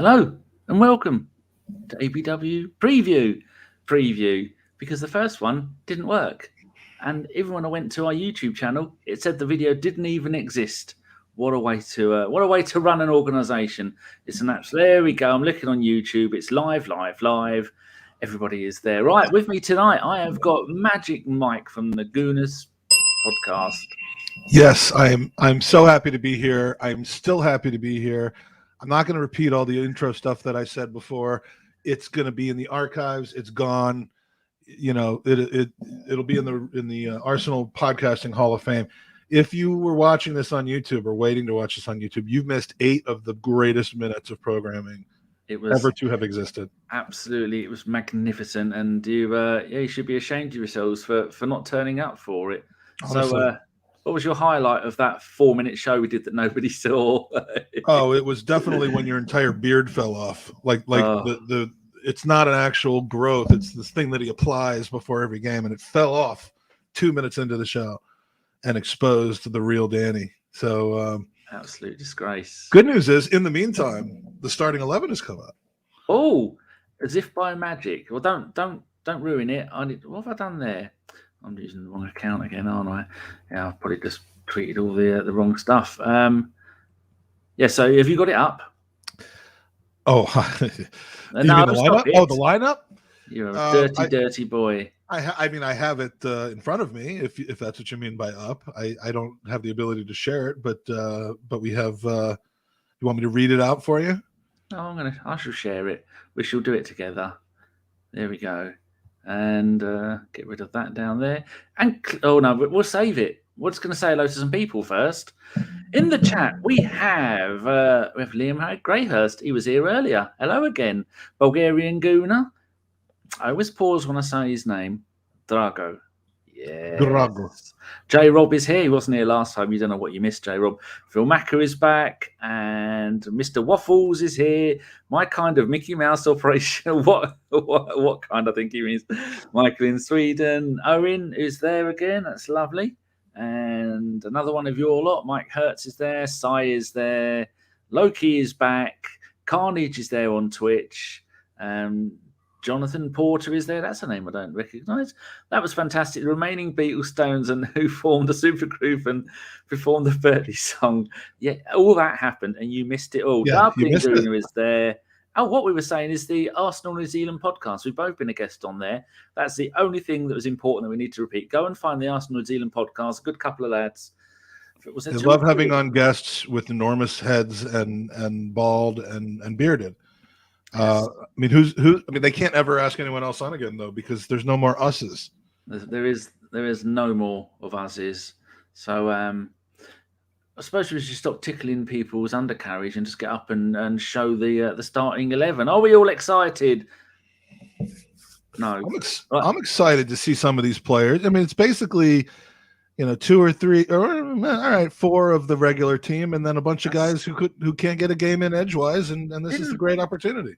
Hello and welcome to ABW preview, because the first one didn't work. And even when I went to our YouTube channel, it said the video didn't even exist. What a way to run an organisation. It's an absolute. There we go. I'm looking on YouTube. It's live. Everybody is there. Right, with me tonight, I have got Magic Mike from the Gooners podcast. Yes, I'm so happy to be here. I'm still happy to be here. I'm not going to repeat all the intro stuff that I said before. It's going to be in the archives. It's gone. You know, it'll be in the Arsenal Podcasting Hall of Fame. If you were watching this on YouTube or waiting to watch this on YouTube, you've missed 8 of the greatest minutes of programming ever to have existed. Absolutely, it was magnificent, and you should be ashamed of yourselves for not turning up for it. Honestly. So, what was your highlight of that 4-minute show we did that nobody saw? Oh, it was definitely when your entire beard fell off. It's not an actual growth; it's this thing that he applies before every game, and it fell off 2 minutes into the show and exposed the real Danny. So, absolute disgrace. Good news is, in the meantime, the starting 11 has come up. Oh, as if by magic. Well, don't ruin it. What have I done there? I'm using the wrong account again, aren't I? Yeah, I've probably just tweeted all the wrong stuff. Yeah. So, have you got it up? Oh, you mean the lineup? Oh, the lineup. You're a dirty boy. I have it in front of me. If that's what you mean by up, I don't have the ability to share it, but we have. You want me to read it out for you? No, I shall share it. We shall do it together. There we go, and get rid of that down there. And we'll save it. We're just going to say hello to some people first. In the chat, we have Liam Greyhurst. He was here earlier. Hello again, Bulgarian Gooner. I always pause when I say his name. Drago. Yes. Drago. J Rob is here. He wasn't here last time. You don't know what you missed, J Rob. Phil Macker is back, and Mr. Waffles is here. My kind of Mickey Mouse operation. What kind? I think he means Michael in Sweden. Owen is there again. That's lovely. And another one of your lot. Mike Hertz is there. Sai is there. Loki is back. Carnage is there on Twitch. Jonathan Porter is there. That's a name I don't recognise. That was fantastic. The remaining Beatles, Stones, and who formed a supergroup and performed the Bertie song. Yeah, all that happened, and you missed it all. Yeah, Dublin Gooner is there. Oh, what we were saying is the Arsenal New Zealand podcast. We've both been a guest on there. That's the only thing that was important that we need to repeat. Go and find the Arsenal New Zealand podcast. A good couple of lads. I love having on guests with enormous heads and bald and bearded. Yes. They can't ever ask anyone else on again though, because there's no more us's. There is no more of us's. So I suppose we should stop tickling people's undercarriage and just get up and show the starting 11. Are we all excited? No, I'm excited to see some of these players. I mean, it's basically 2 or 3, or all right, 4 of the regular team, and then a bunch of guys who can't get a game in edgewise, and this is a great opportunity.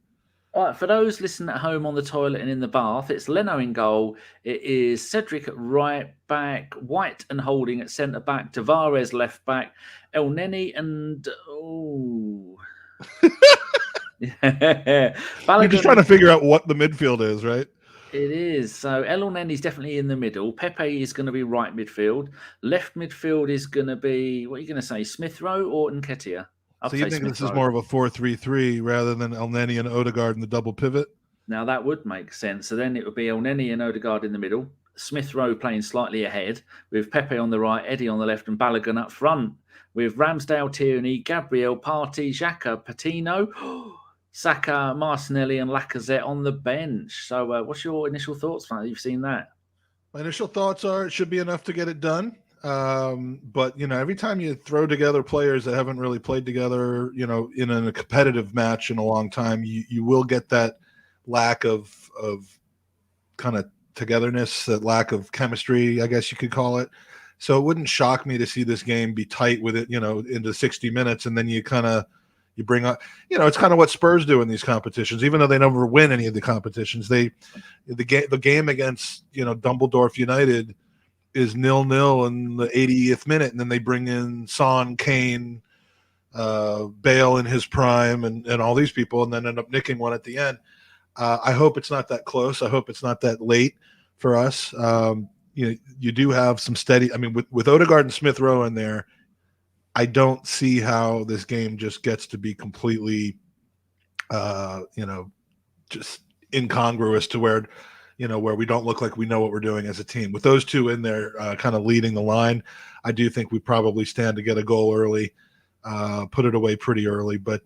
All right, for those listening at home on the toilet and in the bath, it's Leno in goal. It is Cedric at right back, White and Holding at centre back, Tavares left back, El Neni and yeah. You're just trying to figure out what the midfield is, right? It is. So El Neni's definitely in the middle. Pepe is going to be right midfield. Left midfield is going to be, what are you going to say, Smith Rowe or Nketiah? So you think this is more of a 4-3-3 rather than El Neni and Odegaard in the double pivot? Now that would make sense. So then it would be El Neni and Odegaard in the middle. Smith Rowe playing slightly ahead with Pepe on the right, Eddie on the left, and Balogun up front with Ramsdale, Tierney, Gabriel, Partey, Xhaka, Patino, Saka, Martinelli, and Lacazette on the bench. So what's your initial thoughts, man? You've seen that? My initial thoughts are it should be enough to get it done. But every time you throw together players that haven't really played together, in a competitive match in a long time, you will get that lack of kind of togetherness, that lack of chemistry, I guess you could call it. So it wouldn't shock me to see this game be tight with it, into 60 minutes, and then you bring up, it's kind of what Spurs do in these competitions, even though they never win any of the competitions. The game against Dumbledore United is 0-0 in the 80th minute, and then they bring in Son, Kane, Bale in his prime and all these people, and then end up nicking one at the end. I hope it's not that close. I hope it's not that late for us. You do have some steady. I mean, with Odegaard and Smith Rowe in there, I don't see how this game just gets to be completely, just incongruous to where we don't look like we know what we're doing as a team. With those two in there, kind of leading the line, I do think we probably stand to get a goal early, put it away pretty early. But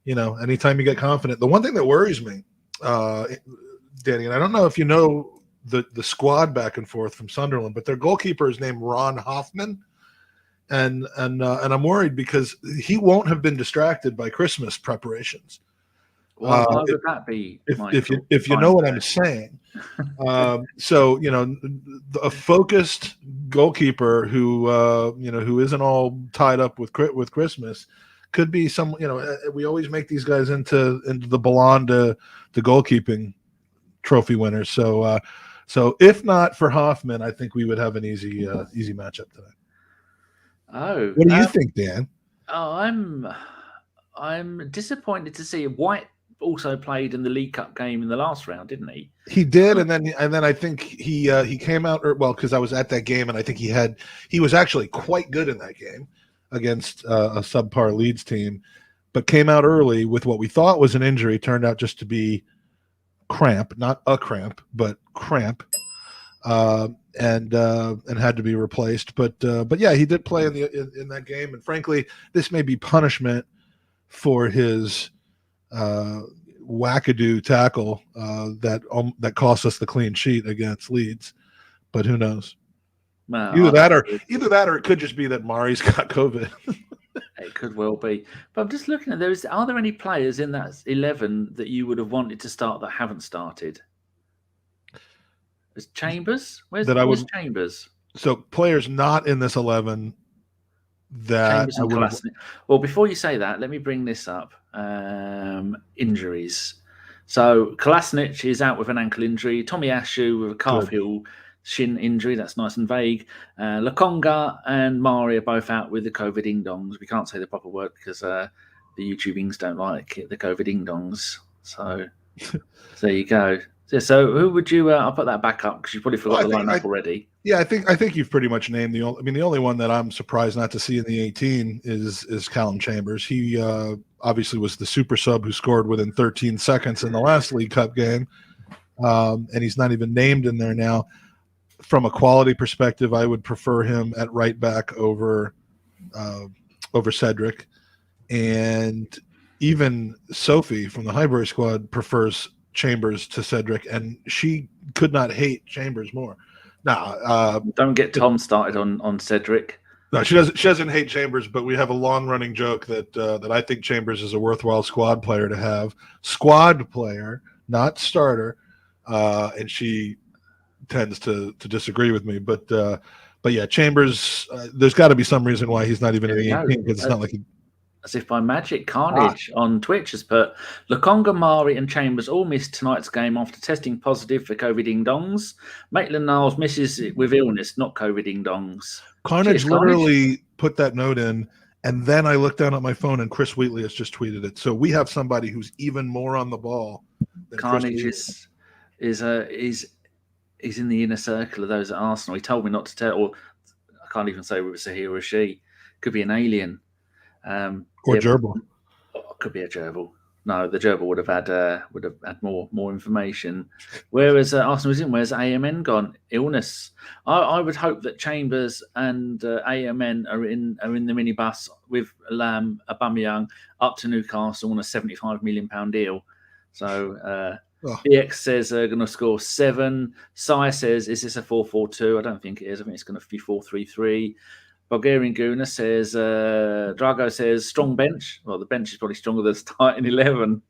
anytime you get confident, the one thing that worries me, Danny, and I don't know if you know the squad back and forth from Sunderland, but their goalkeeper is named Ron Hoffman. And I'm worried because he won't have been distracted by Christmas preparations. Why would that be? If you know what I'm saying. So a focused goalkeeper who isn't all tied up with Christmas could be some. We always make these guys into the Ballon de goalkeeping trophy winners. So if not for Hoffman, I think we would have an easy matchup today. Oh, what do you think, Dan? I'm disappointed to see White also played in the League Cup game in the last round, didn't he? He did, and then I think he came out because I was at that game, and I think he was actually quite good in that game against a subpar Leeds team, but came out early with what we thought was an injury, turned out just to be cramp, not a cramp, but cramp. And had to be replaced, but yeah, he did play in that game, and frankly, this may be punishment for his wackadoo tackle that cost us the clean sheet against Leeds. But who knows? Either that, or it could just be that Mari's got COVID. It could well be. But I'm just looking at are there any players in that 11 that you would have wanted to start that haven't started? Is Chambers? Where's Chambers? So players not in this 11 that Chambers and Kolasinac. Well, before you say that, let me bring this up. Injuries. So Kolasinac is out with an ankle injury. Tomiyasu with a calf heel shin injury. That's nice and vague. Lokonga and Mari are both out with the COVID ding-dongs. We can't say the proper word because the YouTubings don't like it, the COVID ding-dongs. So there you go. So who would you? I'll put that back up because you probably forgot the lineup already. Yeah, I think you've pretty much named the only one that I'm surprised not to see in the 18 is Callum Chambers. He obviously was the super sub who scored within 13 seconds in the last League Cup game, and he's not even named in there now. From a quality perspective, I would prefer him at right back over Cedric, and even Sophie from the Highbury squad prefers Chambers to Cedric, and she could not hate Chambers more. Don't get Tom started on Cedric. No, she doesn't hate Chambers, but we have a long running joke that I think Chambers is a worthwhile squad player to have. Squad player, not starter, and she tends to disagree with me. But yeah, Chambers. There's got to be some reason why he's not even in the 18 because it's not like he. As if by magic, Carnage on Twitch has put Lokonga, Mari, and Chambers all missed tonight's game after testing positive for COVID ding-dongs. Maitland-Niles misses it with illness, not COVID ding-dongs. Carnage literally put that note in, and then I looked down at my phone, and Chris Wheatley has just tweeted it. So we have somebody who's even more on the ball than Carnage is in the inner circle of those at Arsenal. He told me not to tell, or I can't even say whether it's a he or a she. Could be an alien. Or gerbil. Could be a gerbil. No, the gerbil would have had more information. Whereas Arsenal was in, where's AMN gone? Illness. I would hope that Chambers and AMN are in the minibus with Aubameyang up to Newcastle on a £75 million deal. So BX says they're going to score 7. Sai says, is this a 4-4-2? I don't think it is. I think it's going to be 4-3-3. Bulgarian Gooner says, Drago says, strong bench. Well, the bench is probably stronger than starting 11.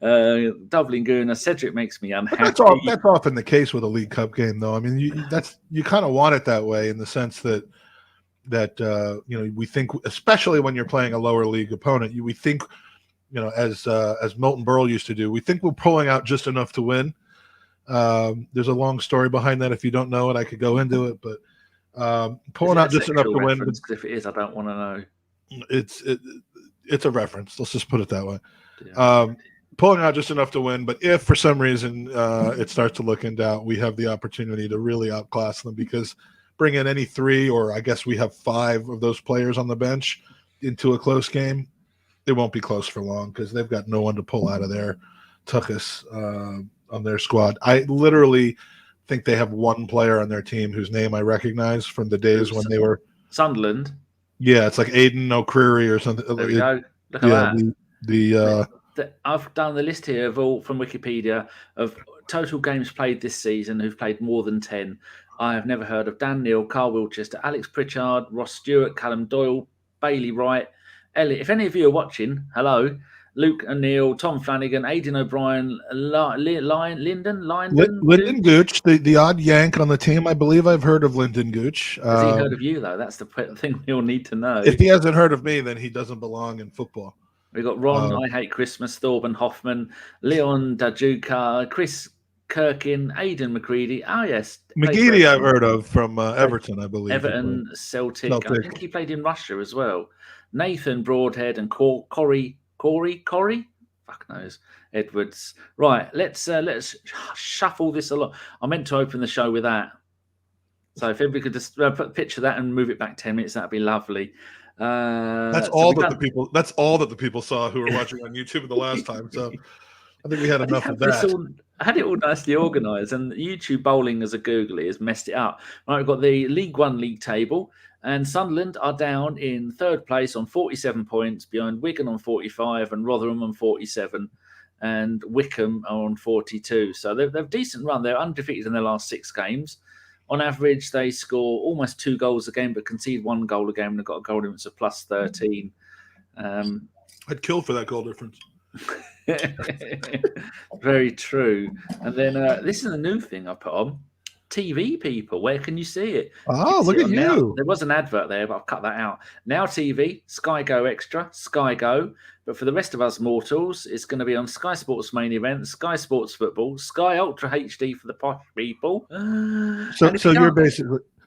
Dublin Gooner, Cedric makes me unhappy. That's often the case with a League Cup game, though. I mean, you kind of want it that way in the sense that we think, especially when you're playing a lower league opponent, we think, as Milton Berle used to do, we think we're pulling out just enough to win. There's a long story behind that. If you don't know it, I could go into it, but. Pulling out just enough to win. If it is, I don't want to know. It's a reference. Let's just put it that way. Yeah. Pulling out just enough to win, but if for some reason it starts to look in doubt, we have the opportunity to really outclass them, because bring in any 3, or I guess we have 5 of those players on the bench into a close game, it won't be close for long, because they've got no one to pull out of their tuchus on their squad. I literally think they have one player on their team whose name I recognize from the days when they were Sunderland. Yeah, it's like Aiden O'Creary or something. There we go. Look at that. I've done the list here of all from Wikipedia of total games played this season who've played more than 10. I have never heard of Dan Neil, Carl Wilchester, Alex Pritchard, Ross Stewart, Callum Doyle, Bailey Wright, Elliot. If any of you are watching, hello. Luke O'Neill, Tom Flanagan, Aidan O'Brien, Lyndon Gooch, the odd Yank on the team. I believe I've heard of Lyndon Gooch. Has he heard of you, though? That's the thing we'll need to know. If he hasn't heard of me, then he doesn't belong in football. We've got Ron, I Hate Christmas, Thorben Hoffman, Leon Dajuka, Chris Kirkin, Aidan McCready. Oh, yes. McGeady I've heard of from Everton, I believe. Everton, Celtic. I think he played in Russia as well. Nathan Broadhead and Corey, fuck knows, Edwards. Right, let's shuffle this along. I meant to open the show with that. So if everybody could just put a picture of that and move it back 10 minutes, that'd be lovely. That's all that the people saw who were watching on YouTube the last time. So I think we had enough of that. I had it all nicely organised, and YouTube bowling as a googly has messed it up. Right, we've got the League One league table, and Sunderland are down in 3rd place on 47 points, behind Wigan on 45 and Rotherham on 47, and Wickham are on 42. So they've a decent run. They're undefeated in their last 6 games. On average, they score almost 2 goals a game, but concede 1 goal a game, and they've got a goal difference of plus 13. I'd kill for that goal difference. Very true. And then this is a new thing I put on. TV people, where can you see it? Oh, look at you. Now. There was an advert there, but I've cut that out. Now TV, Sky Go Extra, Sky Go. But for the rest of us mortals, it's going to be on Sky Sports Main Event, Sky Sports Football, Sky Ultra HD for the posh people. So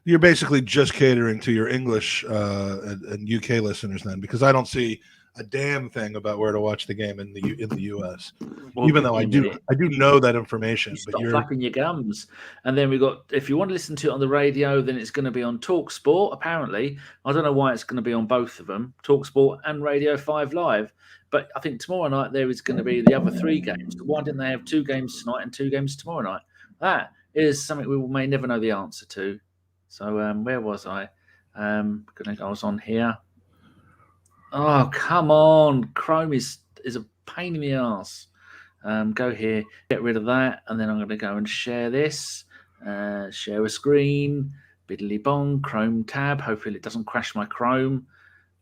you're basically just catering to your English and UK listeners then, because I don't see a damn thing about where to watch the game in the US. Well, even though I do know that information. Stop flapping your gums. And then we got, if you want to listen to it on the radio, then it's going to be on Talk Sport. Apparently, I don't know why it's going to be on both of them, Talk Sport and Radio 5 Live. But I think tomorrow night there is going to be the other 3 games. Why didn't they have 2 games tonight and 2 games tomorrow night? That is something we may never know the answer to. So where was I? I was on here. Oh, come on. Chrome is a pain in the ass. Go here, get rid of that, and then I'm going to go and share this. Share a screen, biddly bong, Chrome tab. Hopefully it doesn't crash my Chrome.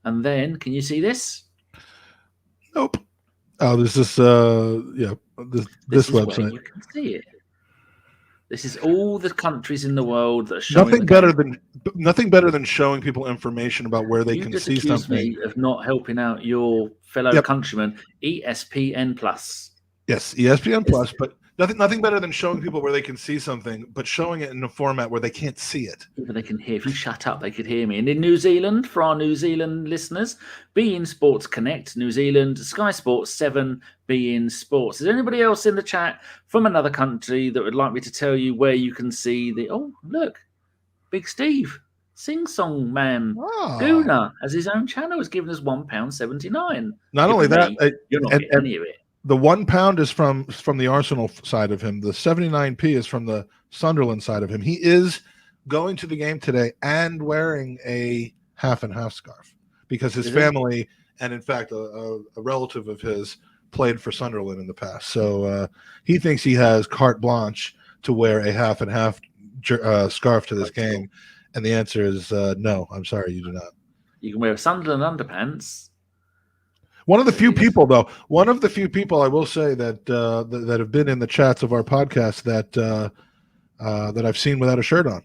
And then, can you see this? Nope. Oh, this is this website. Where you can see it. This is all the countries in the world that are showing. Nothing better than showing people information about where they can see something. Me of not helping out your fellow countrymen. ESPN Plus. Yes, ESPN Plus, but nothing better than showing people where they can see something, but showing it in a format where they can't see it. But they can hear. If you shut up, they could hear me. And in New Zealand, for our New Zealand listeners, beIN Sports Connect, New Zealand, Sky Sports 7, beIN Sports. Is there anybody else in the chat from another country that would like me to tell you where you can see the... Oh, look. Big Steve. Sing-song man. Oh. Gooner has his own channel. Has given us £1.79. Not only that... You're not getting any of it. The £1 is from the Arsenal side of him. The 79p is from the Sunderland side of him. He is going to the game today and wearing a half and half scarf because his family and, in fact, a relative of his played for Sunderland in the past. So he thinks he has carte blanche to wear a half and half scarf to this game. And the answer is no. I'm sorry, you do not. You can wear Sunderland underpants. One of the few people I will say that that have been in the chats of our podcast that I've seen without a shirt on.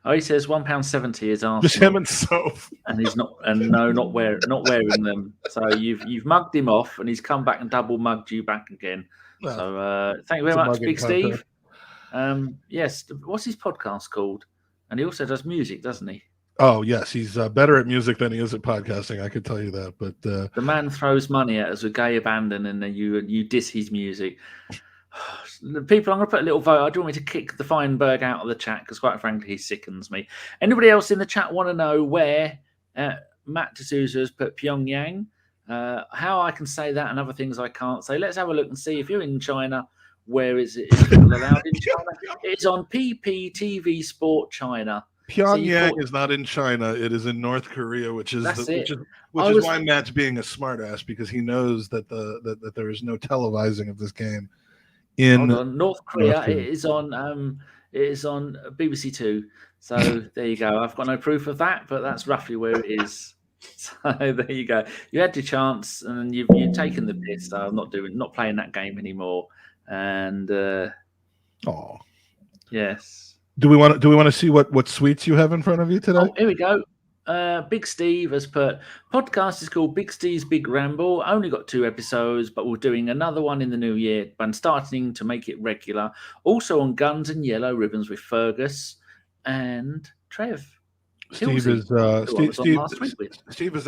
Oh, he says £1.70 is Arsenal. Just him and Soph. And he's not wearing them. So you've mugged him off, and he's come back and double mugged you back again. Well, so thank you very much, Big Steve. Yes, what's his podcast called? And he also does music, doesn't he? Oh yes, he's better at music than he is at podcasting. I could tell you that. But the man throws money at us with gay abandon, and then you diss his music. People, I'm going to put a little vote. I do want me to kick the Feinberg out of the chat because, quite frankly, he sickens me. Anybody else in the chat want to know where Matt D'Souza has put Pyongyang? How I can say that and other things I can't say. Let's have a look and see if you're in China. Where is it? Is people allowed in China? It's on PPTV Sport China. Pyongyang is not in China. It is in North Korea, which is why Matt's being a smartass, because he knows that that there is no televising of this game in North Korea. It is on BBC Two. So there you go. I've got no proof of that, but that's roughly where it is. So there you go. You had your chance, and you've taken the piss. So I'm not playing that game anymore. And yes. Do we want to see what sweets you have in front of you today? Oh, here we go. Big Steve has put, podcast is called Big Steve's Big Ramble. Only got 2 episodes, but we're doing another one in the new year and starting to make it regular. Also on Guns and Yellow Ribbons with Fergus and Trev. Steve is a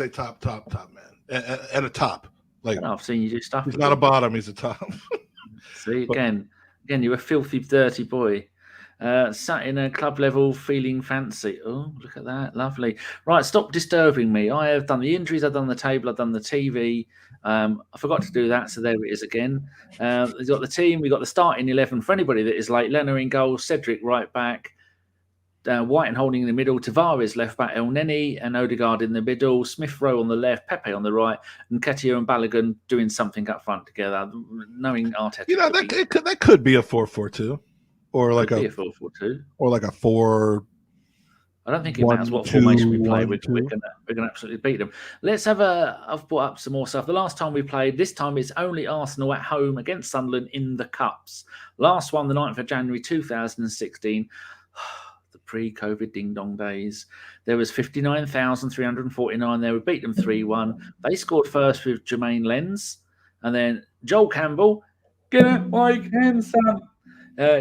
top man and a top. Like, I've seen you do stuff. He's not a bottom, he's a top. See, again, you're a filthy, dirty boy. Sat in a club level feeling fancy. Oh, look at that. Lovely. Right, stop disturbing me. I have done the injuries, I've done the table, I've done the TV. I forgot to do that, so there it is again. We've got the team, we've got the starting 11 for anybody that is late. Leno in goal, Cedric right back, White and Holding in the middle, Tavares left back, El Neni and Odegaard in the middle, Smith Rowe on the left, Pepe on the right, and Nketiah and Balogun doing something up front together. Knowing Arteta, that could be a 4-4-2. Or like a 4-4-2, or like a 4. I don't think it matters what formation we play. We're going to absolutely beat them. Let's have I've brought up some more stuff. The last time we played, this time it's only Arsenal at home against Sunderland in the Cups. Last one, the 9th of January 2016. The pre-COVID ding-dong days. There was 59,349 there. We beat them 3-1. They scored first with Jermaine Lenz. And then Joel Campbell, get it, Mike Hanson.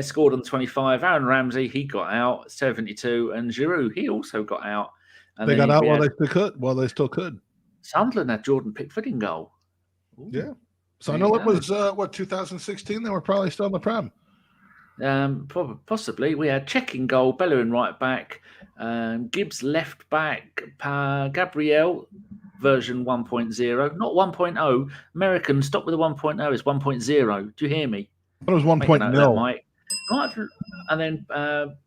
Scored on 25. Aaron Ramsey, he got out 72, and Giroud, he also got out. And they got out while they still could. Sunderland had Jordan Pickford in goal. Ooh. Yeah, Sunderland was 2016. They were probably still in the Prem. Possibly. We had Cech in goal, Bellerin right back, Gibbs left back, Gabriel version 1.0, not 1.0. American, stop with the 1.0. It's 1.0. Do you hear me? It was 1.0. Mike. And then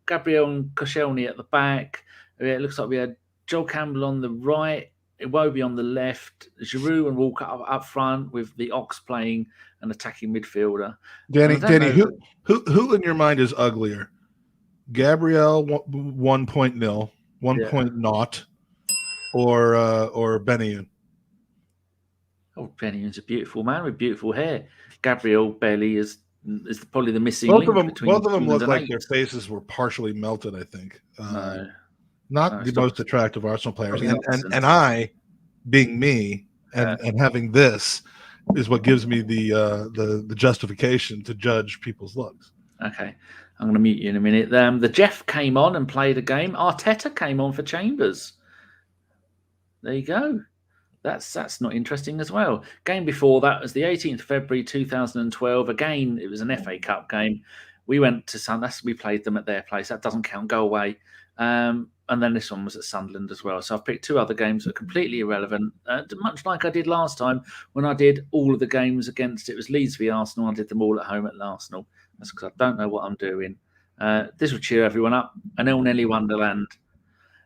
Gabriel and Koscielny at the back. It looks like we had Joel Campbell on the right, Iwobi on the left, Giroud and Walker up front with the Ox playing an attacking midfielder. Danny, who in your mind is uglier? Gabriel 1.0, 1.0, or Benyun? Oh, Benyun's a beautiful man with beautiful hair. Gabriel Belly is probably the missing link between both of them look like their faces were partially melted, I think. Not the most attractive Arsenal players. And I, being me and having this, is what gives me the justification to judge people's looks. Okay. I'm going to mute you in a minute. The Jeff came on and played a game. Arteta came on for Chambers. There you go. That's not interesting as well. Game before that was the 18th of February 2012. Again, it was an FA Cup game. We went to Sunderland. We played them at their place. That doesn't count. Go away. And then this one was at Sunderland as well. So I've picked 2 other games that are completely irrelevant, much like I did last time when I did all of the games against, it was Leeds v Arsenal. I did them all at home at Arsenal. That's because I don't know what I'm doing. This will cheer everyone up. An El Nelly Wonderland.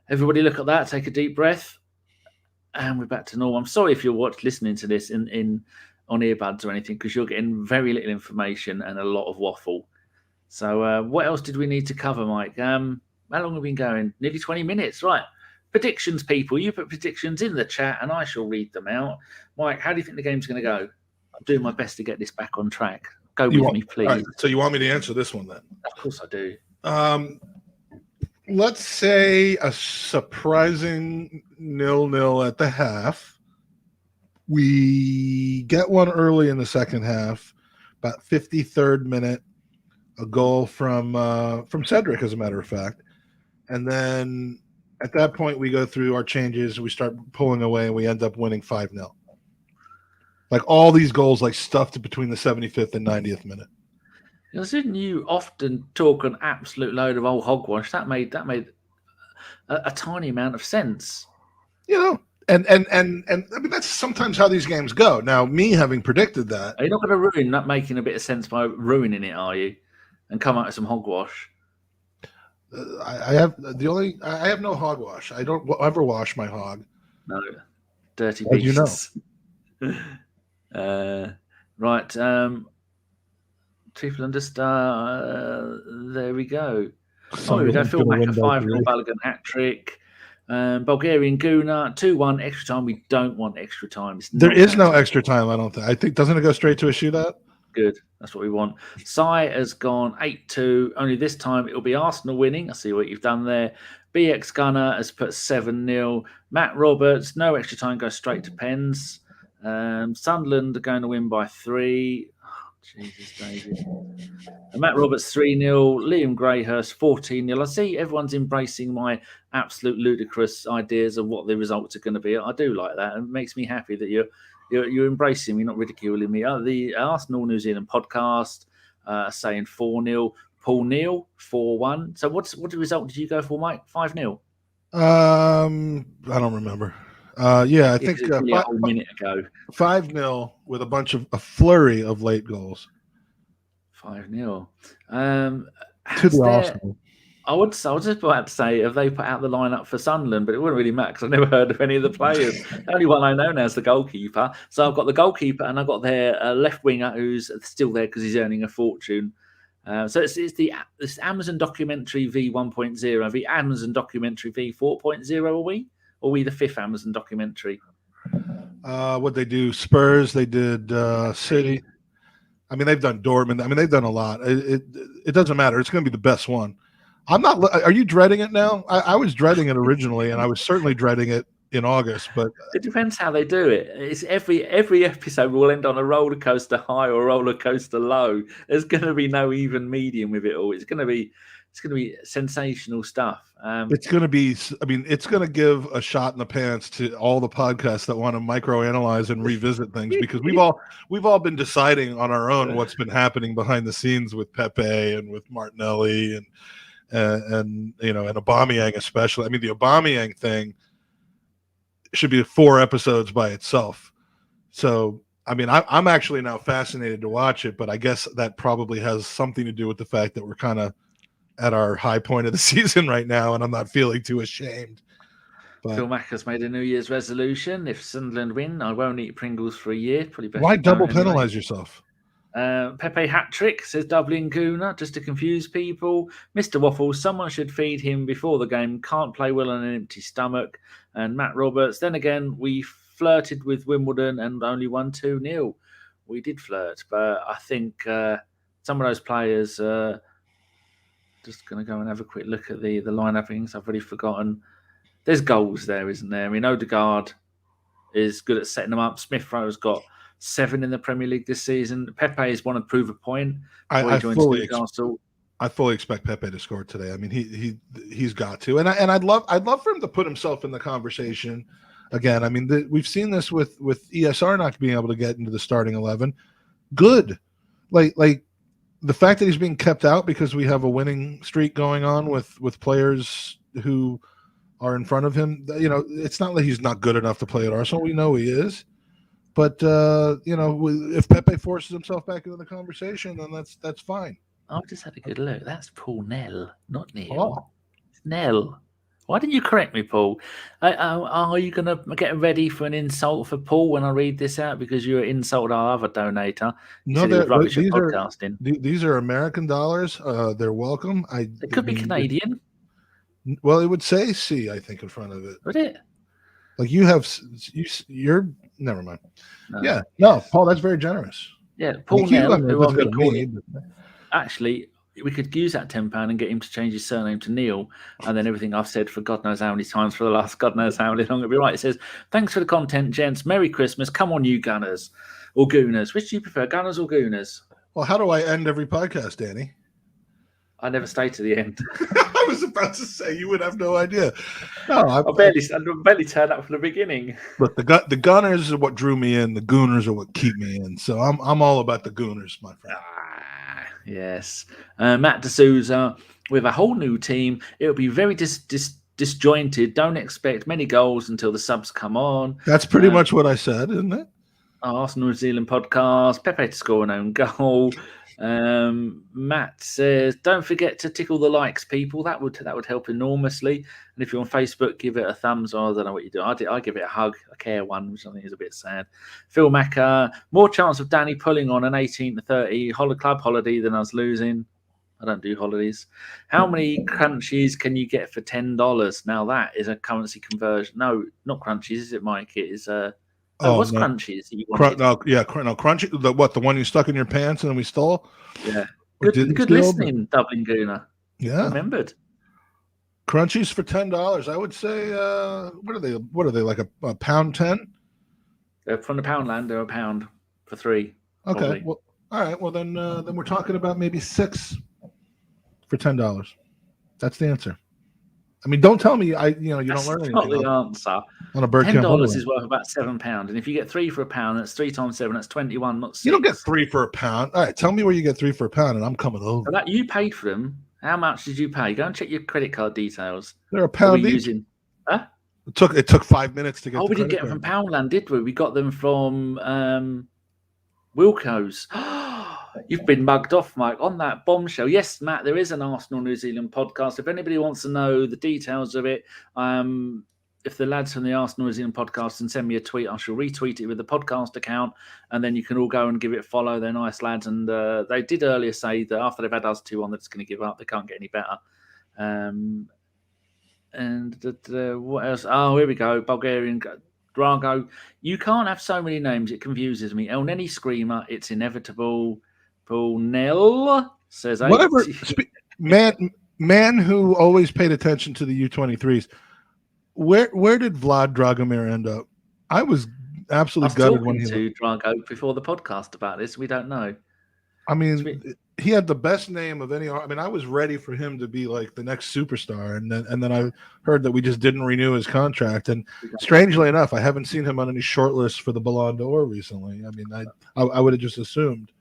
Everybody look at that. Take a deep breath. And we're back to normal. I'm sorry if you're listening to this on earbuds or anything, because you're getting very little information and a lot of waffle. So what else did we need to cover, Mike? How long have we been going? Nearly 20 minutes. Right. Predictions, people. You put predictions in the chat and I shall read them out. Mike, how do you think the game's going to go? I'm doing my best to get this back on track. Go with me, please. Right, so you want me to answer this one then? Of course I do. Let's say a surprising 0-0 at the half. We get one early in the second half, about 53rd minute, a goal from Cedric, as a matter of fact. And then At that point, we go through our changes. We start pulling away, and we end up winning 5-0. Like all these goals, like stuffed between the 75th and 90th minute. Didn't you often talk an absolute load of old hogwash? That made a tiny amount of sense. And I mean that's sometimes how these games go. Now, me having predicted that, are you not going to ruin that making a bit of sense by ruining it? Are you? And come out with some hogwash. I have no hogwash. I don't ever wash my hog. No, dirty pieces. Right. People understand. There we go. Here we go. Phil Mack, a 5-0 Balogun hat-trick. Bulgarian Gooner, 2-1 extra time. We don't want extra time. There is no extra time, I don't think. I think, doesn't it go straight to a shootout? Good. That's what we want. Sai has gone 8-2. Only this time it'll be Arsenal winning. I see what you've done there. BX Gunner has put 7-0. Matt Roberts, no extra time, goes straight to pens. Sunderland are going to win by 3. Jesus, David. And Matt Roberts 3-0. Liam Greyhurst 14-0. I see everyone's embracing my absolute ludicrous ideas of what the results are going to be. I do like that. It makes me happy that you're embracing me, not ridiculing me. The Arsenal New Zealand podcast saying 4-0. Paul Neal 4-1. So what result did you go for, Mike? 5-0. I don't remember. I think a minute ago. 5-0 with a flurry of late goals. 5-0. To the Arsenal. I was just about to say, have they put out the lineup for Sunderland? But it wouldn't really matter because I've never heard of any of the players. The only one I know now is the goalkeeper. So I've got the goalkeeper and I've got their left winger who's still there because he's earning a fortune. So it's this Amazon documentary V1.0, the Amazon documentary V4.0, are we? Or are we the 5th Amazon documentary? What they do, Spurs, they did City. I mean, they've done Dortmund. I mean, they've done a lot. It doesn't matter. It's going to be the best one. I'm not. Are you dreading it now? I was dreading it originally, and I was certainly dreading it in August. But it depends how they do it. It's every episode will end on a roller coaster high or a roller coaster low. There's going to be no even medium with it all. It's going to be sensational stuff. It's going to be. I mean, it's going to give a shot in the pants to all the podcasts that want to microanalyze and revisit things because we've all been deciding on our own what's been happening behind the scenes with Pepe and with Martinelli and Aubameyang especially. I mean, the Aubameyang thing should be 4 episodes by itself. So, I mean, I'm actually now fascinated to watch it, but I guess that probably has something to do with the fact that we're kind of at our high point of the season right now, and I'm not feeling too ashamed. But Phil Mack has made a New Year's resolution. If Sunderland win, I won't eat Pringles for a year. Probably best. Why double penalize yourself? Pepe hat-trick, says Dublin Gooner, just to confuse people. Mr. Waffles, someone should feed him before the game. Can't play well on an empty stomach. And Matt Roberts, then again, we flirted with Wimbledon and only won 2-0. We did flirt, but I think some of those players just going to go and have a quick look at the lineup things. I've already forgotten. There's goals there, isn't there? I mean, Odegaard is good at setting them up. Smith Rowe's got 7 in the Premier League this season. Pepe is one to prove a point. I fully expect Pepe to score today. I mean, he's got to, and I'd love for him to put himself in the conversation again. I mean, we've seen this with ESR not being able to get into the starting 11. Good, like the fact that he's being kept out because we have a winning streak going on with players who are in front of him. You know, it's not that he's not good enough to play at Arsenal. We know he is. But, if Pepe forces himself back into the conversation, then that's fine. I've just had a good look. That's Paul Nell, not Neil. Oh. It's Nell. Why didn't you correct me, Paul? Are you going to get ready for an insult for Paul when I read this out? Because you insulted our other donator. No, podcasting. These are American dollars. They're welcome. It could be Canadian. Well, it would say C, I think, in front of it. Would it? Like you're never mind. No. Yeah, no, Paul, that's very generous. Yeah, Paul Nell, actually, we could use that £10 and get him to change his surname to Neil, and then everything I've said for God knows how many times for the last God knows how many long it'll be right. It says, thanks for the content, gents. Merry Christmas. Come on, you Gunners or Gooners. Which do you prefer, Gunners or Gooners? Well, how do I end every podcast, Danny? I never stayed to the end. I was about to say you would have no idea. No, I barely turned up from the beginning. Look, the Gunners are what drew me in. The Gooners are what keep me in. So I'm all about the Gooners, my friend. Yes. Matt D'Souza with a whole new team. It'll be very disjointed. Don't expect many goals until the subs come on. That's pretty much what I said, isn't it? Arsenal New Zealand podcast. Pepe to score an own goal. Matt says, "Don't forget to tickle the likes, people. That would help enormously. And if you're on Facebook, give it a thumbs. I don't know what you do. I give it a hug, a care one, which I think is a bit sad." Phil Macker, more chance of Danny pulling on an 18-30 club holiday than us losing. I don't do holidays. How many crunchies can you get for $10? Now that is a currency conversion. No, not crunchies, is it, Mike? It is what's crunchies? Crunchy. The one you stuck in your pants and then we stole? Yeah. Good listening, Dublin Gooner. Yeah. Remembered. Crunchies for $10. I would say, what are they, like a pound 10? From the Poundland, they're a pound for $3. Okay. Probably. Well, all right. Well, then we're talking about maybe 6 for $10. That's the answer. I mean, don't tell me you don't learn anything. Not the answer. On a Bergkamp $10 is worth about £7, and if you get 3 for a pound, that's 3 times 7. That's 21, not 6. You don't get 3 for a pound. All right, tell me where you get 3 for a pound, and I'm coming over. So that you paid for them. How much did you pay? Go and check your credit card details. They're a pound each. Huh? It took 5 minutes to get. We didn't get them from Poundland, did we? We got them from Wilco's. You've been mugged off, Mike, on that bombshell. Yes, Matt, there is an Arsenal New Zealand podcast. If anybody wants to know the details of it, if the lads from the Arsenal New Zealand podcast can send me a tweet, I shall retweet it with the podcast account, and then you can all go and give it a follow. They're nice lads, and they did earlier say that after they've had us two on, that it's going to give up. They can't get any better. What else? Oh, here we go. Bulgarian Drago. You can't have so many names. It confuses me. El Neni Screamer. It's inevitable. Nell says, whatever. Man who always paid attention to the U23s. Where did Vlad Dragomir end up? I was absolutely gutted when he to Drago before the podcast about this. We don't know. I mean, he had the best name of any. I mean, I was ready for him to be like the next superstar, and then I heard that we just didn't renew his contract. And strangely enough, I haven't seen him on any short lists for the Ballon d'Or recently. I mean, I would have just assumed.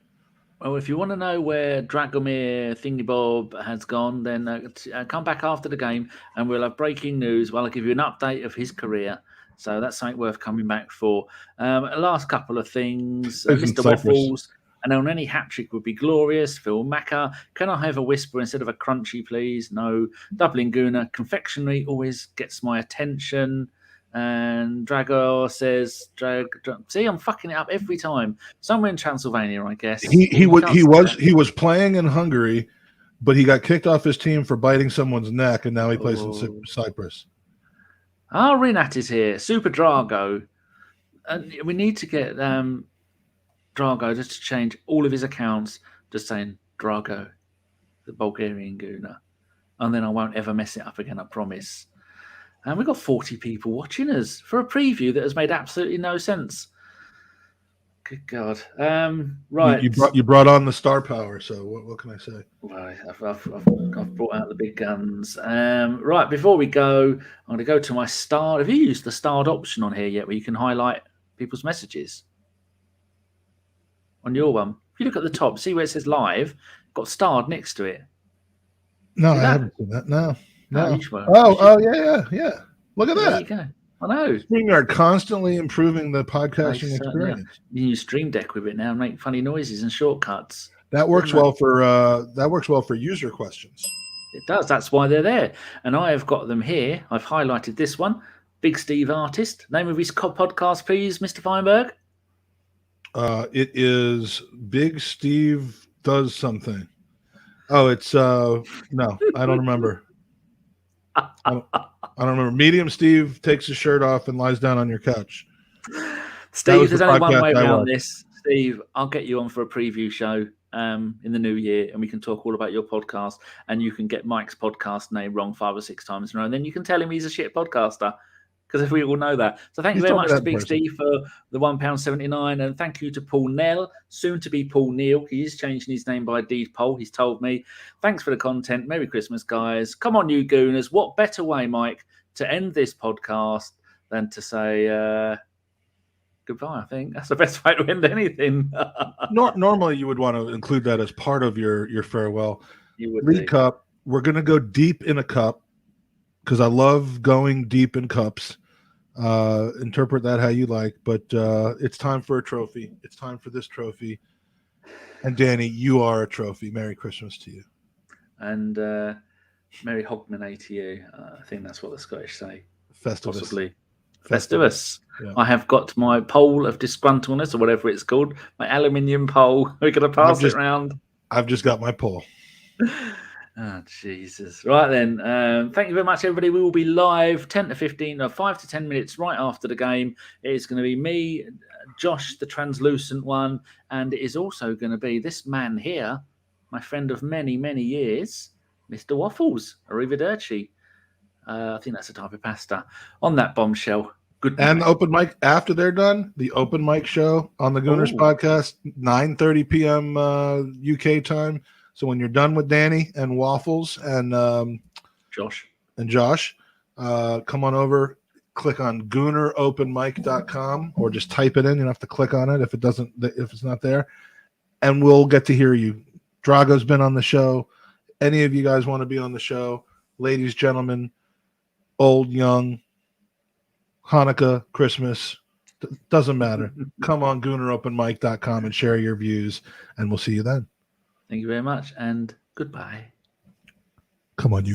Well, if you want to know where Dragomir Thingybob has gone, then come back after the game and we'll have breaking news. Well, I'll give you an update of his career. So that's something worth coming back for. Last couple of things. Mr. Waffles, and on any hat-trick would be glorious. Phil Macker, can I have a whisper instead of a crunchy, please? No. Dublin Gooner, confectionery always gets my attention. And Drago says, see, I'm fucking it up every time. Somewhere in Transylvania, I guess. He was playing in Hungary, but he got kicked off his team for biting someone's neck, and now he plays in Cyprus. Oh, Renat is here. Super Drago. We need to get Drago just to change all of his accounts, just saying Drago, the Bulgarian Gooner. And then I won't ever mess it up again, I promise. And we've got 40 people watching us for a preview that has made absolutely no sense. Good God. Right. You brought on the star power, so what can I say? Right. I've brought out the big guns. Right, before we go, I'm going to go to my starred. Have you used the starred option on here yet where you can highlight people's messages? On your one. If you look at the top, see where it says live, got starred next to it. No, I haven't seen that. No. Yeah. Look at that. There you go. I know. StreamYard constantly improving the podcasting experience. You use Stream Deck with it now and make funny noises and shortcuts. That works well for user questions. It does. That's why they're there. And I have got them here. I've highlighted this one. Big Steve Artist. Name of his podcast, please, Mr. Feinberg. It is Big Steve Does Something. Oh, it's no, I don't remember. I don't remember. Medium Steve takes his shirt off and lies down on your couch. Steve, there's only one way around this. Steve, I'll get you on for a preview show in the new year, and we can talk all about your podcast, and you can get Mike's podcast name wrong 5 or 6 times in a row, and then you can tell him he's a shit podcaster. because we all know that. So thank you He's very told me much that to in Big person. Steve for the £1.79, and thank you to Paul Nell, soon to be Paul Neal. He is changing his name by deed poll, he's told me. Thanks for the content. Merry Christmas, guys. Come on, you Gooners. What better way, Mike, to end this podcast than to say goodbye? I think that's the best way to end anything. Normally, you would want to include that as part of your farewell. You would League Cup. We're going to go deep in a cup because I love going deep in cups. Interpret that how you like, but it's time for a trophy. It's time for this trophy. And Danny, you are a trophy. Merry Christmas to you. And Merry Hogmanay to you. I think that's what the Scottish say. Festivus. Possibly. Festivus. Yeah. I have got my pole of disgruntledness, or whatever it's called, my aluminium pole. We're going to pass it round. I've just got my pole. Oh, Jesus. Right then. Thank you very much, everybody. We will be live 10 to 15 or 5 to 10 minutes right after the game. It is going to be me, Josh, the translucent one, and it is also going to be this man here, my friend of many, many years, Mr. Waffles. Arrivederci. I think that's a type of pasta. On that bombshell. Good night. And the open mic after they're done, the open mic show on the Gooners podcast, 9:30 p.m. UK time. So when you're done with Danny and Waffles and Josh, come on over, click on GoonerOpenMic.com or just type it in. You don't have to click on it if it's not there, and we'll get to hear you. Drago's been on the show. Any of you guys want to be on the show, ladies, gentlemen, old, young, Hanukkah, Christmas, doesn't matter. Come on GoonerOpenMic.com and share your views, and we'll see you then. Thank you very much, and goodbye. Come on, you.